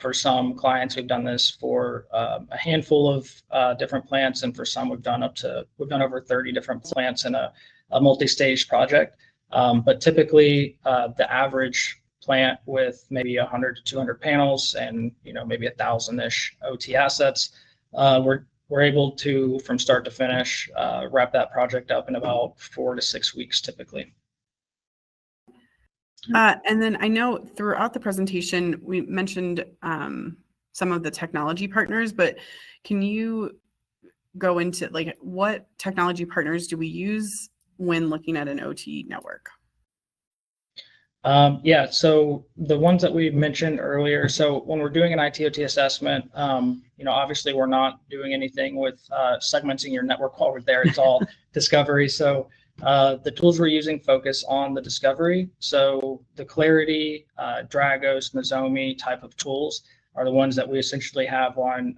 for some clients, we've done this for a handful of different plants, and for some, we've done over 30 different plants in a multi-stage project. But typically, the average plant with maybe 100 to 200 panels and maybe 1,000-ish OT assets, we're able to, from start to finish, wrap that project up in about 4 to 6 weeks typically. And then I know throughout the presentation, we mentioned some of the technology partners, but can you go into like what technology partners do we use when looking at an OT network? So the ones that we mentioned earlier, so when we're doing an ITOT assessment, obviously we're not doing anything with segmenting your network while we're there. It's all discovery. So the tools we're using focus on the discovery. So the Clarity, Dragos, Nozomi type of tools are the ones that we essentially have on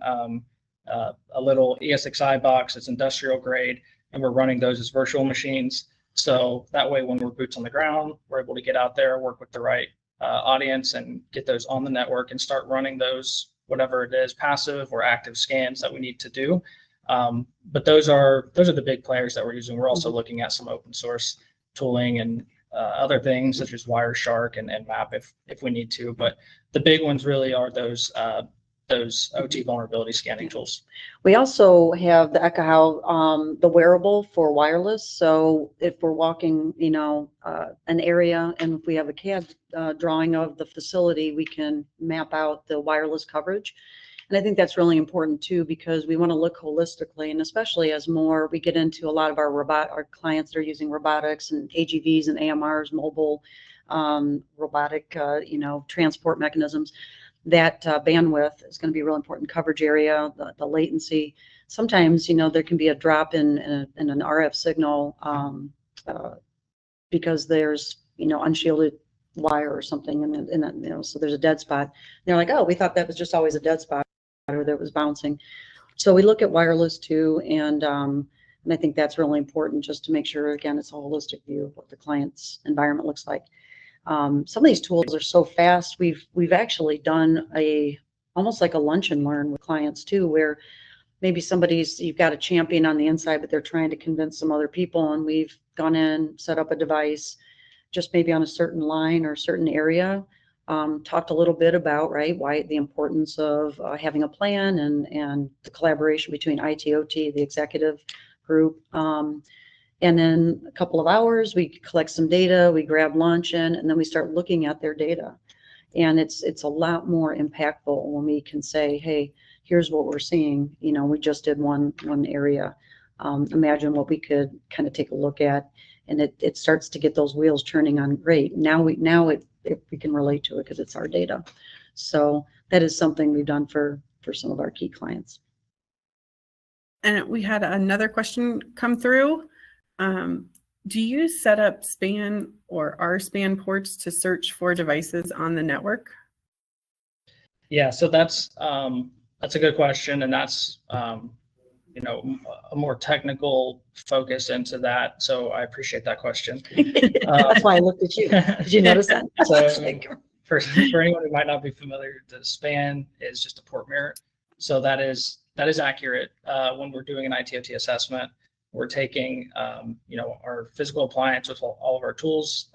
a little ESXi box. It's industrial grade, and we're running those as virtual machines. So that way, when we're boots on the ground, we're able to get out there, work with the right audience, and get those on the network and start running those, whatever it is, passive or active scans that we need to do. But those are the big players that we're using. We're also looking at some open source tooling and other things such as Wireshark and Map if we need to. But the big ones really are those OT vulnerability scanning tools. We also have the Ekahau, the wearable for wireless. So if we're walking, an area, and if we have a CAD drawing of the facility, we can map out the wireless coverage. And I think that's really important too, because we want to look holistically, and especially as we get into a lot of our clients that are using robotics and AGVs and AMRs, mobile robotic, transport mechanisms. That bandwidth is going to be a real important. Coverage area, the latency. Sometimes, there can be a drop in an RF signal because there's, unshielded wire or something in that, so there's a dead spot. And they're like, oh, we thought that was just always a dead spot or that it was bouncing. So we look at wireless too, and And I think that's really important, just to make sure, again, it's a holistic view of what the client's environment looks like. Some of these tools are so fast. We've actually done almost like a lunch and learn with clients too, where maybe you've got a champion on the inside, but they're trying to convince some other people, and we've gone in, set up a device just maybe on a certain line or a certain area, talked a little bit about, right, why the importance of having a plan and the collaboration between IT/OT, the executive group. And then a couple of hours, we collect some data, we grab lunch in, and then we start looking at their data. And it's a lot more impactful when we can say, hey, here's what we're seeing. We just did one area. Imagine what we could kind of take a look at, and it starts to get those wheels turning on. Great. Now we can relate to it because it's our data. So that is something we've done for some of our key clients. And we had another question come through. Do you set up span or RSpan ports to search for devices on the network? Yeah, so that's a good question, and that's a more technical focus into that. So I appreciate that question. That's why I looked at you. Did you notice that? So for anyone who might not be familiar, the span is just a port mirror. So that is accurate. When we're doing an IT/OT assessment, we're taking our physical appliance with all of our tools,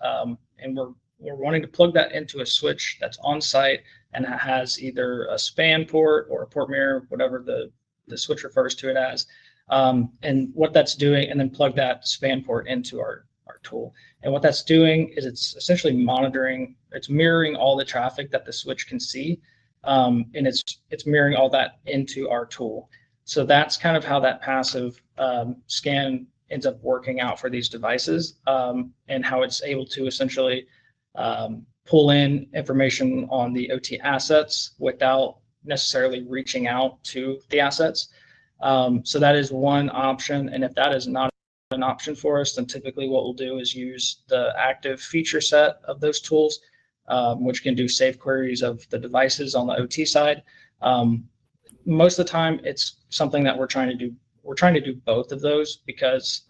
and we're wanting to plug that into a switch that's on site and has either a span port or a port mirror, whatever the switch refers to it as, and what that's doing, and then plug that span port into our tool. And what that's doing is it's essentially it's mirroring all the traffic that the switch can see, and it's mirroring all that into our tool. So that's kind of how that passive scan ends up working out for these devices, and how it's able to essentially pull in information on the OT assets without necessarily reaching out to the assets. So that is one option. And if that is not an option for us, then typically what we'll do is use the active feature set of those tools, which can do safe queries of the devices on the OT side. Most of the time, it's something that we're trying to do. We're trying to do both of those because,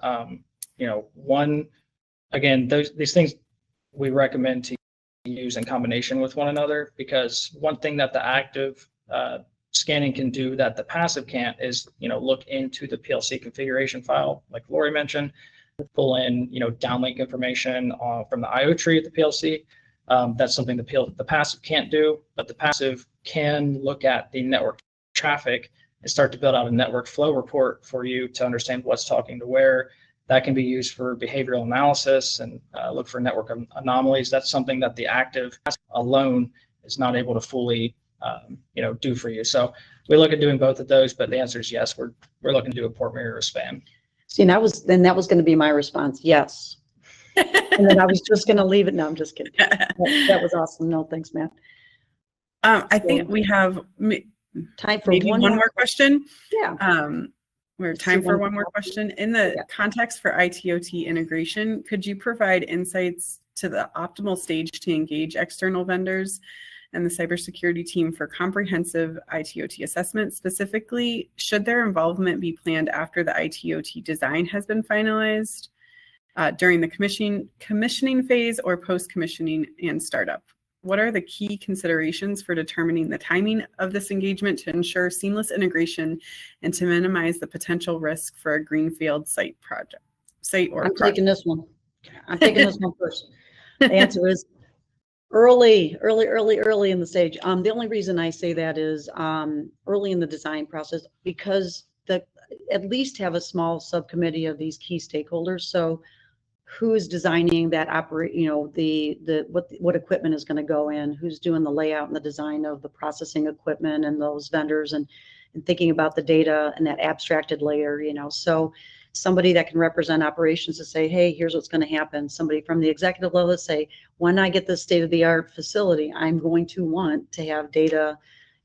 these things we recommend to use in combination with one another, because one thing that the active scanning can do that the passive can't is, look into the PLC configuration file, like Lori mentioned, pull in, downlink information from the IO tree of the PLC. That's something the passive can't do, but the passive can look at the network traffic and start to build out a network flow report for you to understand what's talking to where. That can be used for behavioral analysis and look for network anomalies. That's something that the active alone is not able to fully do for you. So we look at doing both of those, but the answer is yes. We're looking to do a port mirror or span. See, that was going to be my response. Yes. And then I was just going to leave it. No, I'm just kidding. That was awesome. No, thanks, Matt. I think we have time for maybe one more question. Yeah. We're time for one more question. In the context for IT/OT integration, could you provide insights to the optimal stage to engage external vendors and the cybersecurity team for comprehensive IT/OT assessment? Specifically, should their involvement be planned after the IT/OT design has been finalized, during the commissioning phase, or post-commissioning and startup? What are the key considerations for determining the timing of this engagement to ensure seamless integration and to minimize the potential risk for a greenfield site project? I'm taking this one. I'm taking this one first. The answer is early in the stage. The only reason I say that is early in the design process, because at least have a small subcommittee of these key stakeholders. So who is designing that what equipment is going to go in, who's doing the layout and the design of the processing equipment and those vendors, and thinking about the data and that abstracted layer, so somebody that can represent operations to say, hey, here's what's going to happen. Somebody from the executive level to say, when I get this state-of-the-art facility, I'm going to want to have data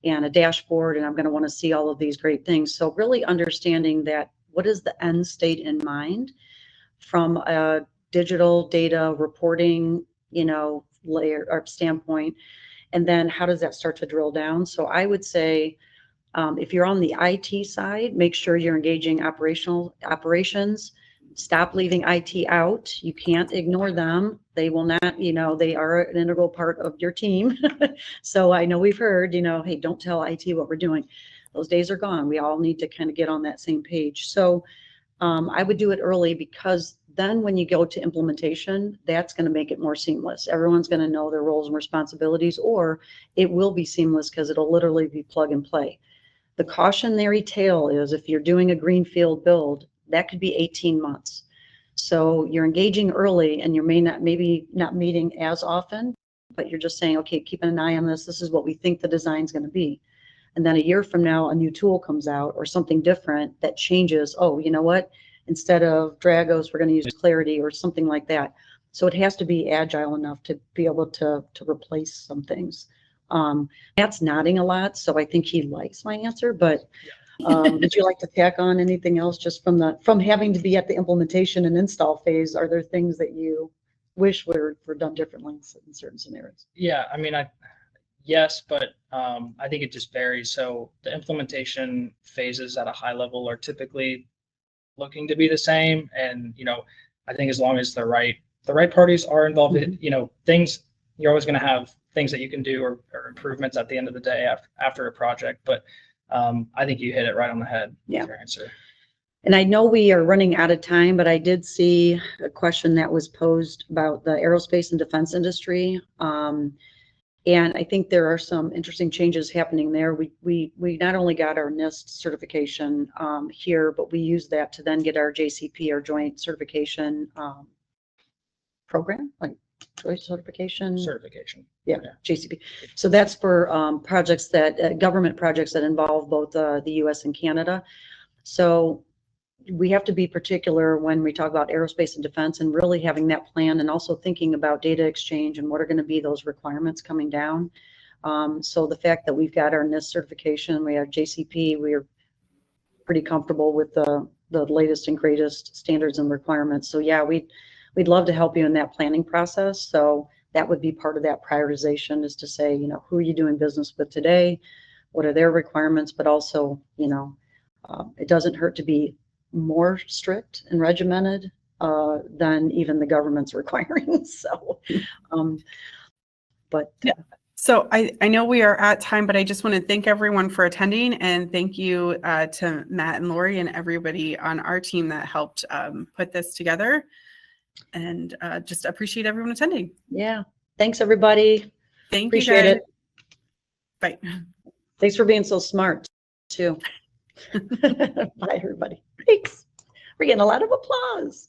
and a dashboard, and I'm going to want to see all of these great things. So really understanding that, what is the end state in mind from a digital data reporting, layer or standpoint, and then how does that start to drill down? So I would say If you're on the IT side, make sure you're engaging operations. Stop leaving IT out. You can't ignore them. They will not, they are an integral part of your team. So I know we've heard, hey, don't tell IT what we're doing. Those days are gone. We all need to kind of get on that same page. So I would do it early, because then when you go to implementation, that's going to make it more seamless. Everyone's going to know their roles and responsibilities, or it will be seamless because it'll literally be plug and play. The cautionary tale is, if you're doing a greenfield build, that could be 18 months. So you're engaging early, and you're maybe not meeting as often, but you're just saying, okay, keep an eye on this. This is what we think the design's going to be. And then a year from now, a new tool comes out or something different that changes. Oh, you know what? Instead of Dragos, we're going to use Clarity or something like that. So it has to be agile enough to be able to replace some things. Matt's nodding a lot, so I think he likes my answer. But would you like to tack on anything else, just from having to be at the implementation and install phase? Are there things that you wish were done differently in certain scenarios? Yeah, I mean, yes, but I think it just varies. So the implementation phases at a high level are typically looking to be the same, and I think as long as the right parties are involved, things, you're always going to have things that you can do or improvements at the end of the day after a project. But I think you hit it right on the head. Yeah. With your answer. And I know we are running out of time, but I did see a question that was posed about the aerospace and defense industry. And I think there are some interesting changes happening there. We not only got our NIST certification here, but we used that to then get our JCP, our joint certification program, like joint certification. Yeah, JCP. So that's for projects that government projects that involve both the U.S. and Canada. So we have to be particular when we talk about aerospace and defense, and really having that plan, and also thinking about data exchange and what are going to be those requirements coming down. So the fact that we've got our NIST certification, we have JCP, we're pretty comfortable with the latest and greatest standards and requirements. So yeah, we'd love to help you in that planning process. So that would be part of that prioritization, is to say, who are you doing business with today? What are their requirements? But also, it doesn't hurt to be more strict and regimented than even the government's requiring. So, but yeah. So I know we are at time, but I just want to thank everyone for attending, and thank you to Matt and Lori and everybody on our team that helped put this together, and just appreciate everyone attending. Yeah. Thanks, everybody. Appreciate it. Bye. Thanks for being so smart too. Bye, everybody. Thanks. We're getting a lot of applause.